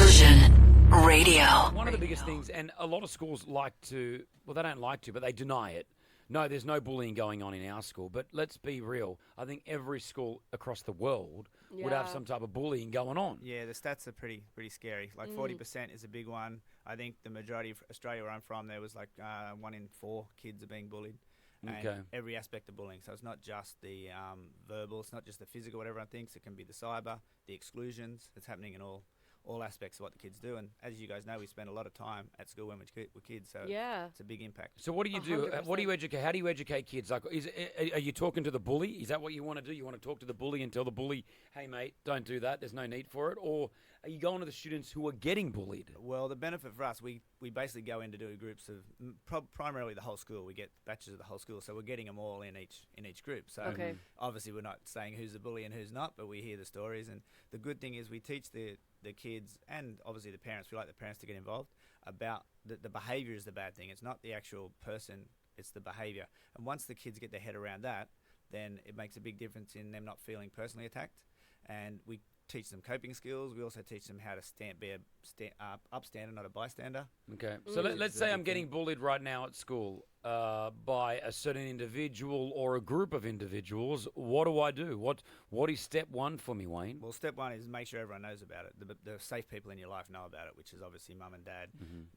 Version Radio. One of the biggest things, and a lot of schools like to, well, they don't like to, but they deny it. No, there's no bullying going on in our school. But let's be real. I think every school across the world would have some type of bullying going on. Yeah, the stats are pretty scary. Like 40% is a big one. I think the majority of Australia where I'm from, there was like 1 in 4 kids are being bullied. Okay. And every aspect of bullying. So it's not just the verbal, it's not just the physical, what everyone thinks. It can be the cyber, the exclusions. It's happening in all aspects of what the kids do. And as you guys know, we spend a lot of time at school when we're kids, so it's a big impact. So what do you do? 100%. What do you educate? How do you educate kids? Like, are you talking to the bully? Is that what you want to do? You want to talk to the bully and tell the bully, hey, mate, don't do that. There's no need for it. Or are you going to the students who are getting bullied? Well, the benefit for us, we basically go in to do groups of primarily the whole school. We get batches of the whole school, so we're getting them all in each group. So obviously we're not saying who's the bully and who's not, but we hear the stories. And the good thing is we teach the kids and obviously the parents, we like the parents to get involved, about the behaviour is the bad thing. It's not the actual person, it's the behaviour. And once the kids get their head around that, then it makes a big difference in them not feeling personally attacked. And we teach them coping skills. We also teach them how to be a upstander, not a bystander. Okay. So let's say I'm getting bullied right now at school by a certain individual or a group of individuals. What do I do? What is step one for me, Wayne? Well, step one is make sure everyone knows about it. The safe people in your life know about it, which is obviously mum and dad,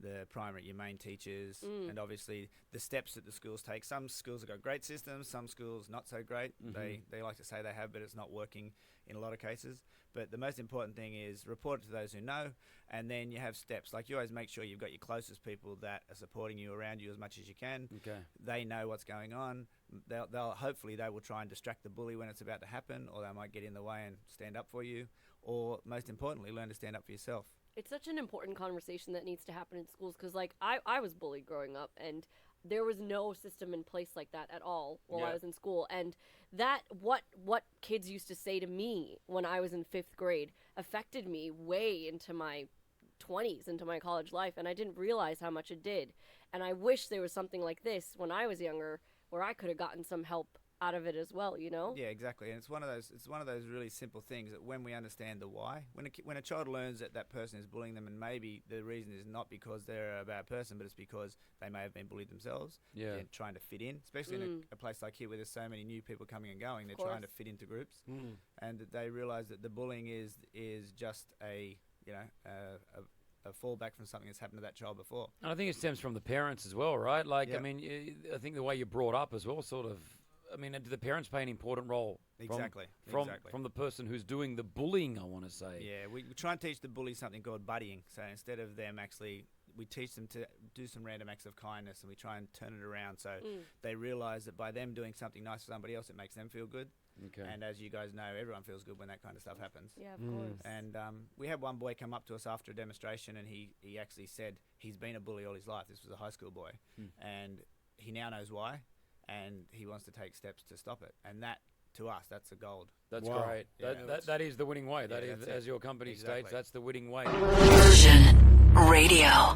your main teachers, and obviously the steps that the schools take. Some schools have got great systems, some schools not so great. They like to say they have, but it's not working in a lot of cases. But the most important thing is report it to those who know, and then you have steps. Like you always make sure you've got your closest people that are supporting you around you as much as you can. Okay. They know what's going on. They'll hopefully they will try and distract the bully when it's about to happen, or they might get in the way and stand up for you, or most importantly, learn to stand up for yourself. It's such an important conversation that needs to happen in schools because, like, I was bullied growing up, and there was no system in place like that at all while I was in school. And that, what kids used to say to me when I was in 5th grade affected me way into my 20s, into my college life, and I didn't realize how much it did. And I wish there was something like this when I was younger where I could have gotten some help out of it as well, you know? Yeah, exactly. And it's one of those really simple things that when we understand the why, when a child learns that person is bullying them, and maybe the reason is not because they're a bad person, but it's because they may have been bullied themselves. Yeah. They're trying to fit in, especially in a place like here where there's so many new people coming and going. They're trying to fit into groups, and that they realise that the bullying is just a fallback from something that's happened to that child before. And I think it stems from the parents as well, right? Like, Yep. I mean, I think the way you're brought up as well, sort of. I mean, do the parents play an important role? From the person who's doing the bullying, I want to say. Yeah, we try and teach the bully something called buddying. So instead of them actually, we teach them to do some random acts of kindness, and we try and turn it around so they realise that by them doing something nice for somebody else, it makes them feel good. Okay. And as you guys know, everyone feels good when that kind of stuff happens. Yeah, of course. And we had one boy come up to us after a demonstration, and he actually said he's been a bully all his life. This was a high school boy. And he now knows why, and he wants to take steps to stop it. And that, to us, that's a gold. That's great. Yeah, that is the winning way. That is, that's it. as your company states, Exactly. that's the winning way. Version Radio.